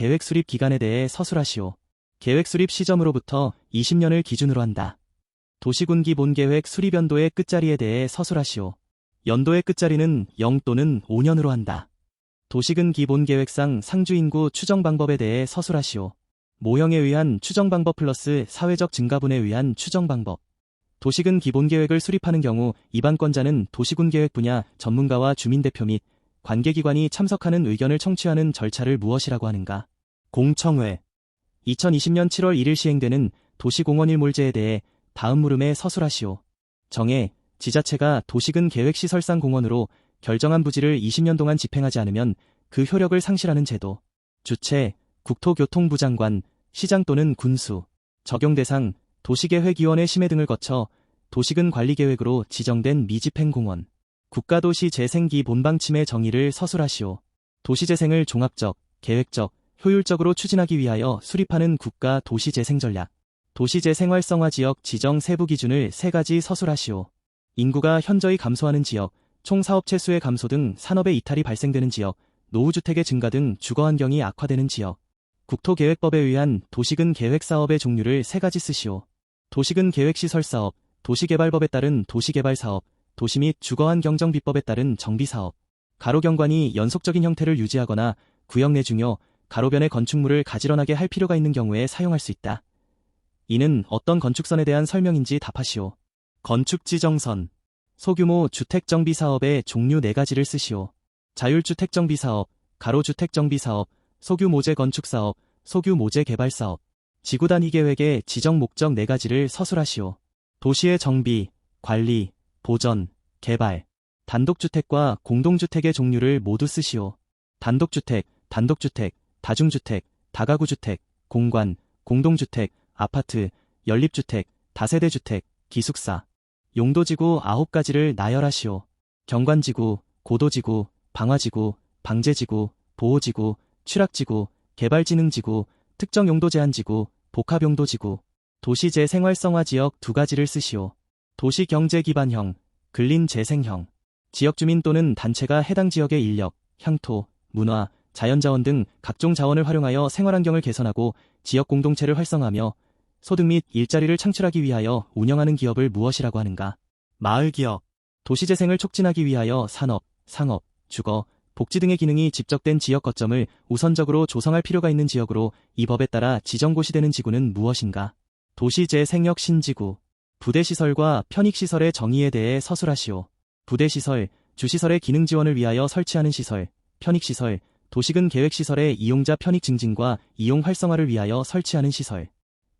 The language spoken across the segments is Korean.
계획 수립 기간에 대해 서술하시오. 계획 수립 시점으로부터 20년을 기준으로 한다. 도시군 기본계획 수립 연도의 끝자리에 대해 서술하시오. 연도의 끝자리는 0 또는 5년으로 한다. 도시군 기본계획상 상주인구 추정 방법에 대해 서술하시오. 모형에 의한 추정 방법 플러스 사회적 증가분에 의한 추정 방법. 도시군 기본계획을 수립하는 경우 입안권자는 도시군 계획 분야 전문가와 주민대표 및 관계기관이 참석하는 의견을 청취하는 절차를 무엇이라고 하는가? 공청회. 2020년 7월 1일 시행되는 도시공원일몰제에 대해 다음 물음에 서술하시오. 정해, 지자체가 도시군 계획시설상 공원으로 결정한 부지를 20년 동안 집행하지 않으면 그 효력을 상실하는 제도. 주체, 국토교통부 장관, 시장 또는 군수. 적용 대상, 도시계획위원회 심의 등을 거쳐 도시군 관리계획으로 지정된 미집행공원. 국가도시재생기 본방침의 정의를 서술하시오. 도시재생을 종합적, 계획적, 효율적으로 추진하기 위하여 수립하는 국가 도시재생전략. 도시재생 활성화 지역 지정 세부 기준을 3가지 서술하시오. 인구가 현저히 감소하는 지역, 총사업체 수의 감소 등 산업의 이탈이 발생되는 지역, 노후주택의 증가 등 주거환경이 악화되는 지역. 국토계획법에 의한 도시군 계획사업의 종류를 3가지 쓰시오. 도시군 계획시설사업, 도시개발법에 따른 도시개발사업, 도시 및 주거환경정비법에 따른 정비사업. 가로경관이 연속적인 형태를 유지하거나 구역 내 중요, 가로변의 건축물을 가지런하게 할 필요가 있는 경우에 사용할 수 있다. 이는 어떤 건축선에 대한 설명인지 답하시오. 건축지정선. 소규모 주택정비사업의 종류 4가지를 쓰시오. 자율주택정비사업, 가로주택정비사업, 소규모재 건축사업, 소규모재 개발사업. 지구단위 계획의 지정 목적 4가지를 서술하시오. 도시의 정비, 관리, 보전, 개발. 단독주택과 공동주택의 종류를 모두 쓰시오. 단독주택, 다중주택, 다가구주택, 공관, 공동주택, 아파트, 연립주택, 다세대주택, 기숙사. 용도지구 9가지를 나열하시오. 경관지구, 고도지구, 방화지구, 방제지구, 보호지구, 취락지구, 개발진흥지구, 특정용도제한지구, 복합용도지구. 도시재생활성화지역 2가지를 쓰시오. 도시경제기반형, 근린재생형. 지역주민 또는 단체가 해당 지역의 인력, 향토, 문화, 자연자원 등 각종 자원을 활용하여 생활환경을 개선하고 지역 공동체를 활성화하며 소득 및 일자리를 창출하기 위하여 운영하는 기업을 무엇이라고 하는가? 마을기업. 도시재생을 촉진하기 위하여 산업, 상업, 주거, 복지 등의 기능이 집적된 지역 거점을 우선적으로 조성할 필요가 있는 지역으로 이 법에 따라 지정고시되는 지구는 무엇인가? 도시재생역 신지구. 부대시설과 편익시설의 정의에 대해 서술하시오. 부대시설, 주시설의 기능 지원을 위하여 설치하는 시설, 편익시설, 도시군 계획시설의 이용자 편익 증진과 이용 활성화를 위하여 설치하는 시설.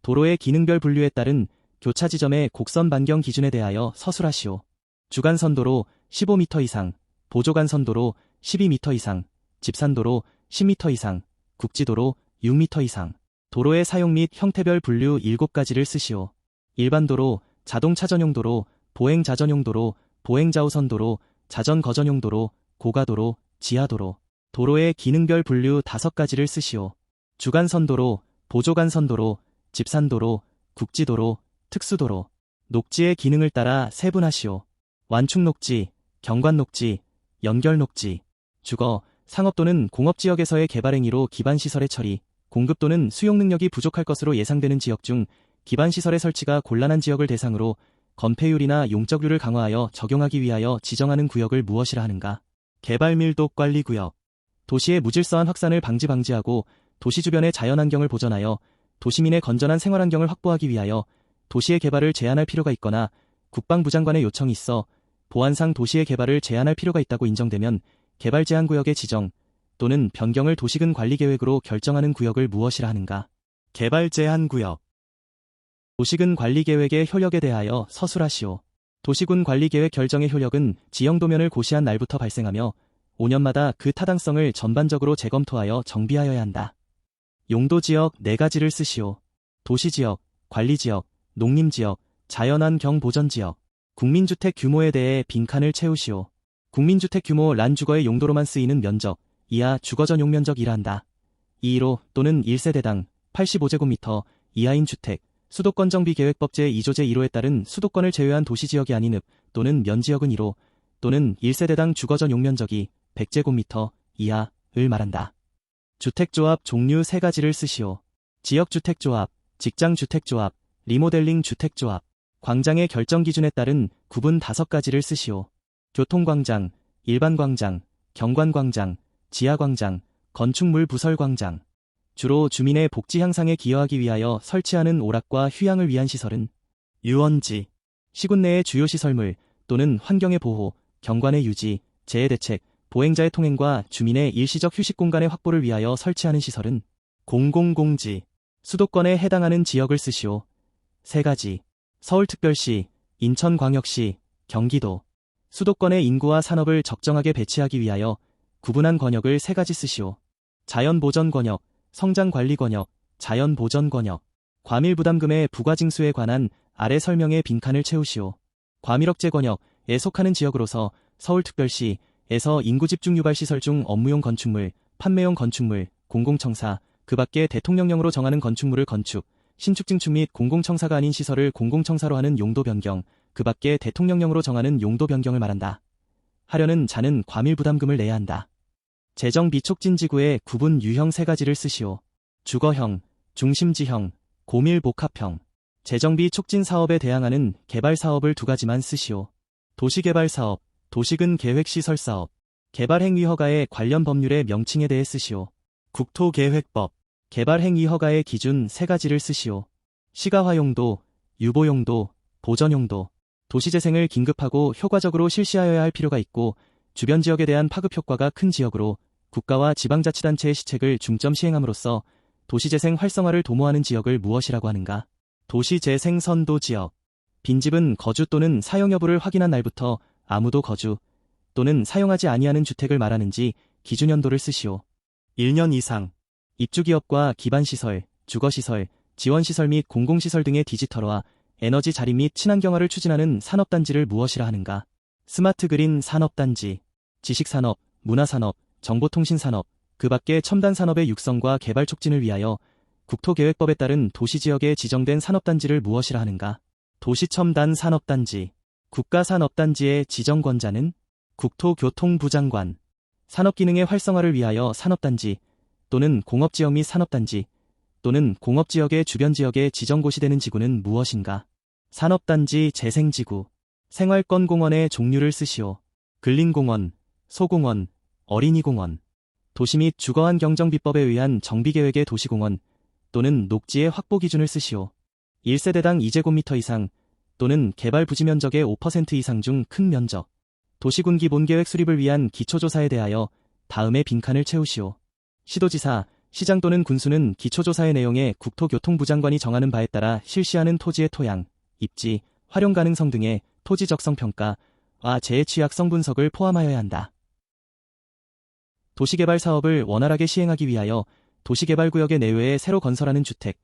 도로의 기능별 분류에 따른 교차 지점의 곡선 반경 기준에 대하여 서술하시오. 주간선도로 15m 이상, 보조간선도로 12m 이상, 집산도로 10m 이상, 국지도로 6m 이상. 도로의 사용 및 형태별 분류 7가지를 쓰시오. 일반도로, 자동차전용도로, 보행자전용도로, 보행자우선도로, 자전거전용도로, 고가도로, 지하도로. 도로의 기능별 분류 5가지를 쓰시오. 주간선도로, 보조간선도로, 집산도로, 국지도로, 특수도로. 녹지의 기능을 따라 세분하시오. 완충녹지, 경관녹지, 연결녹지. 주거, 상업 또는 공업지역에서의 개발행위로 기반시설의 처리, 공급 또는 수용 능력이 부족할 것으로 예상되는 지역 중 기반시설의 설치가 곤란한 지역을 대상으로 건폐율이나 용적률을 강화하여 적용하기 위하여 지정하는 구역을 무엇이라 하는가? 개발밀도관리구역. 도시의 무질서한 확산을 방지하고 도시 주변의 자연환경을 보전하여 도시민의 건전한 생활환경을 확보하기 위하여 도시의 개발을 제한할 필요가 있거나 국방부 장관의 요청이 있어 보안상 도시의 개발을 제한할 필요가 있다고 인정되면 개발 제한 구역의 지정 또는 변경을 도시군 관리계획으로 결정하는 구역을 무엇이라 하는가? 개발 제한 구역. 도시군 관리계획의 효력에 대하여 서술하시오. 도시군 관리계획 결정의 효력은 지형도면을 고시한 날부터 발생하며 5년마다 그 타당성을 전반적으로 재검토하여 정비하여야 한다. 용도지역 4가지를 쓰시오. 도시지역, 관리지역, 농림지역, 자연환경 보전지역. 국민주택 규모에 대해 빈칸을 채우시오. 국민주택 규모 란 주거의 용도로만 쓰이는 면적, 이하 주거전용 면적이라 한다. 2로 또는 1세대당 85제곱미터 이하인 주택, 수도권 정비계획법 제2조 제1호에 따른 수도권을 제외한 도시지역이 아닌 읍 또는 면지역은 2로 또는 1세대당 주거전용 면적이 100제곱미터 이하를 말한다. 주택조합 종류 3가지를 쓰시오. 지역주택조합, 직장주택조합, 리모델링 주택조합. 광장의 결정 기준에 따른 구분 5가지를 쓰시오. 교통광장, 일반광장, 경관광장, 지하광장, 건축물 부설광장. 주로 주민의 복지 향상에 기여하기 위하여 설치하는 오락과 휴양을 위한 시설은 유원지, 시군 내의 주요 시설물 또는 환경의 보호, 경관의 유지, 재해 대책, 보행자의 통행과 주민의 일시적 휴식 공간의 확보를 위하여 설치하는 시설은 공공공지, 수도권에 해당하는 지역을 쓰시오. 3가지. 서울특별시, 인천광역시, 경기도. 수도권의 인구와 산업을 적정하게 배치하기 위하여 구분한 권역을 3가지 쓰시오. 자연보전권역, 성장관리권역, 자연보전권역. 과밀부담금의 부과징수에 관한 아래 설명의 빈칸을 채우시오. 과밀억제권역에 속하는 지역으로서 서울특별시에서 인구집중 유발시설 중 업무용 건축물, 판매용 건축물, 공공청사, 그 밖에 대통령령으로 정하는 건축물을 건축, 신축 증축 및 공공청사가 아닌 시설을 공공청사로 하는 용도 변경, 그 밖에 대통령령으로 정하는 용도 변경을 말한다. 하려는 자는 과밀부담금을 내야 한다. 재정 비촉진지구의 구분 유형 3가지를 쓰시오. 주거형, 중심지형, 고밀복합형. 재정비 촉진 사업에 대항하는 개발 사업을 2가지만 쓰시오. 도시개발사업, 도시근 계획시설사업. 개발행위 허가의 관련 법률의 명칭에 대해 쓰시오. 국토계획법. 개발행위 허가의 기준 3가지를 쓰시오. 시가화용도, 유보용도, 보전용도. 도시재생을 긴급하고 효과적으로 실시하여야 할 필요가 있고 주변 지역에 대한 파급 효과가 큰 지역으로 국가와 지방자치단체의 시책을 중점 시행함으로써 도시재생 활성화를 도모하는 지역을 무엇이라고 하는가? 도시재생 선도지역. 빈집은 거주 또는 사용 여부를 확인한 날부터 아무도 거주 또는 사용하지 아니하는 주택을 말하는지 기준연도를 쓰시오. 1년 이상. 입주기업과 기반시설, 주거시설, 지원시설 및 공공시설 등의 디지털화, 에너지 자립 및 친환경화를 추진하는 산업단지를 무엇이라 하는가? 스마트그린 산업단지. 지식산업, 문화산업, 정보통신산업, 그 밖의 첨단산업의 육성과 개발 촉진을 위하여 국토계획법에 따른 도시지역에 지정된 산업단지를 무엇이라 하는가? 도시첨단 산업단지. 국가산업단지의 지정권자는 국토교통부 장관. 산업기능의 활성화를 위하여 산업단지 또는 공업지역 및 산업단지 또는 공업지역의 주변 지역에 지정고시되는 지구는 무엇인가? 산업단지 재생지구. 생활권공원의 종류를 쓰시오. 근린공원, 소공원, 어린이공원. 도시 및 주거환경정비법에 의한 정비계획의 도시공원 또는 녹지의 확보 기준을 쓰시오. 1세대당 2제곱미터 이상 또는 개발 부지 면적의 5% 이상 중 큰 면적. 도시군 기본계획 수립을 위한 기초조사에 대하여 다음의 빈칸을 채우시오. 시도지사, 시장 또는 군수는 기초조사의 내용에 국토교통부 장관이 정하는 바에 따라 실시하는 토지의 토양, 입지, 활용 가능성 등의 토지 적성 평가와 재해 취약성 분석을 포함하여야 한다. 도시개발 사업을 원활하게 시행하기 위하여 도시개발구역의 내외에 새로 건설하는 주택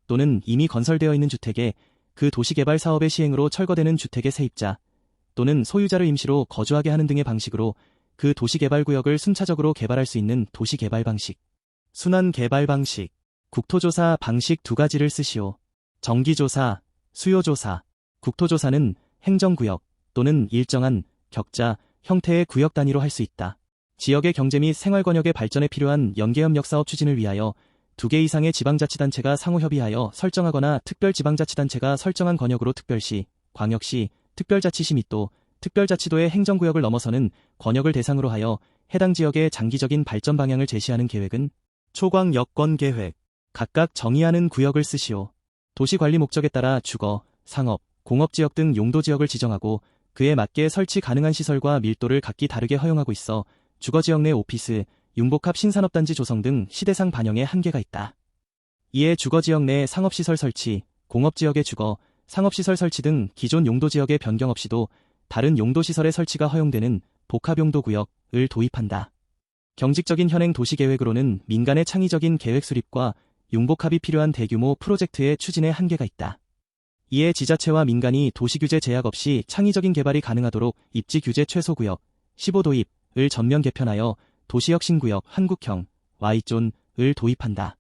또는 이미 건설되어 있는 주택에 그 도시개발 사업의 시행으로 철거되는 주택의 세입자 또는 소유자를 임시로 거주하게 하는 등의 방식으로 그 도시개발구역을 순차적으로 개발할 수 있는 도시개발 방식. 순환개발 방식. 국토조사 방식 2가지를 쓰시오. 정기조사, 수요조사. 국토조사는 행정구역 또는 일정한 격자, 형태의 구역 단위로 할 수 있다. 지역의 경제 및 생활권역의 발전에 필요한 연계협력 사업 추진을 위하여 2개 이상의 지방자치단체가 상호협의하여 설정하거나 특별지방자치단체가 설정한 권역으로 특별시, 광역시, 특별자치시 및 또 특별자치도의 행정구역을 넘어서는 권역을 대상으로 하여 해당 지역의 장기적인 발전 방향을 제시하는 계획은 초광여건계획. 각각 정의하는 구역을 쓰시오. 도시관리 목적에 따라 주거, 상업, 공업지역 등 용도지역을 지정하고 그에 맞게 설치 가능한 시설과 밀도를 각기 다르게 허용하고 있어 주거지역 내 오피스, 융복합 신산업단지 조성 등 시대상 반영에 한계가 있다. 이에 주거지역 내 상업시설 설치, 공업지역의 주거, 상업시설 설치 등 기존 용도지역의 변경 없이도 다른 용도시설의 설치가 허용되는 복합용도구역을 도입한다. 경직적인 현행 도시계획으로는 민간의 창의적인 계획 수립과 융복합이 필요한 대규모 프로젝트의 추진에 한계가 있다. 이에 지자체와 민간이 도시규제 제약 없이 창의적인 개발이 가능하도록 입지규제 최소구역 15도입을 전면 개편하여 도시혁신구역 한국형 Y존을 도입한다.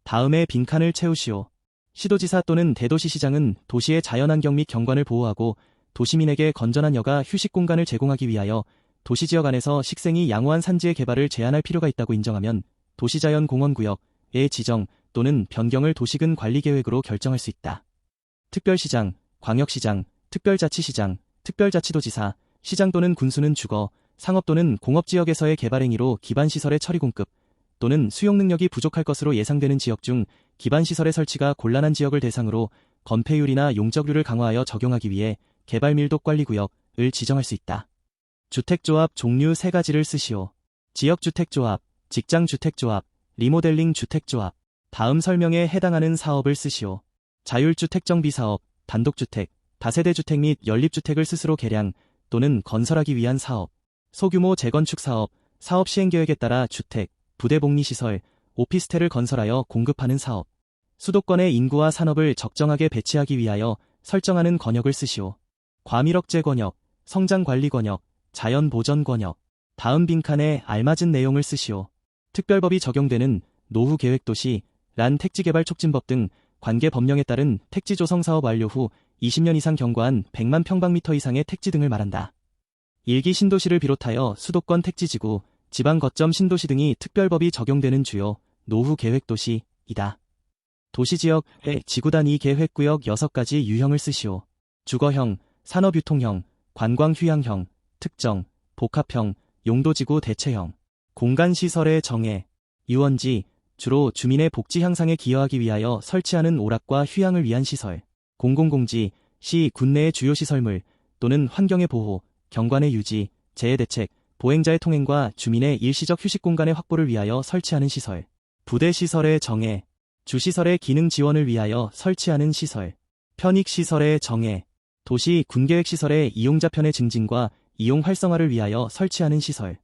다음에 빈칸을 채우시오. 시도지사 또는 대도시시장은 도시의 자연환경 및 경관을 보호하고 도시민에게 건전한 여가 휴식 공간을 제공하기 위하여 도시지역 안에서 식생이 양호한 산지의 개발을 제한할 필요가 있다고 인정하면 도시자연공원구역의 지정 또는 변경을 도시군 관리계획으로 결정할 수 있다. 특별시장, 광역시장, 특별자치시장, 특별자치도지사, 시장 또는 군수는 주거, 상업 또는 공업지역에서의 개발 행위로 기반시설의 처리 공급 또는 수용 능력이 부족할 것으로 예상되는 지역 중 기반시설의 설치가 곤란한 지역을 대상으로 건폐율이나 용적률을 강화하여 적용하기 위해 개발밀도관리구역을 지정할 수 있다. 주택조합 종류 3가지를 쓰시오. 지역주택조합, 직장주택조합, 리모델링 주택조합. 다음 설명에 해당하는 사업을 쓰시오. 자율주택정비사업, 단독주택, 다세대주택 및 연립주택을 스스로 개량 또는 건설하기 위한 사업, 소규모 재건축 사업, 사업 시행계획에 따라 주택, 부대복리시설, 오피스텔을 건설하여 공급하는 사업, 수도권의 인구와 산업을 적정하게 배치하기 위하여 설정하는 권역을 쓰시오. 과밀억제 권역, 성장관리 권역, 자연보전 권역. 다음 빈칸에 알맞은 내용을 쓰시오. 특별법이 적용되는 노후계획도시, 란 택지개발촉진법 등 관계 법령에 따른 택지 조성 사업 완료 후 20년 이상 경과한 100만 평방미터 이상의 택지 등을 말한다. 일기 신도시를 비롯하여 수도권 택지지구, 지방 거점 신도시 등이 특별법이 적용되는 주요 노후 계획도시이다. 도시지역의 지구단위 계획구역 6가지 유형을 쓰시오. 주거형, 산업유통형, 관광휴양형, 특정, 복합형, 용도지구 대체형. 공간시설의 정의. 유원지, 주로 주민의 복지 향상에 기여하기 위하여 설치하는 오락과 휴양을 위한 시설. 공공공지, 시, 군내의 주요 시설물 또는 환경의 보호, 경관의 유지, 재해대책, 보행자의 통행과 주민의 일시적 휴식 공간의 확보를 위하여 설치하는 시설. 부대시설의 정의. 주시설의 기능 지원을 위하여 설치하는 시설. 편익시설의 정의. 도시 군계획시설의 이용자 편의 증진과 이용 활성화를 위하여 설치하는 시설.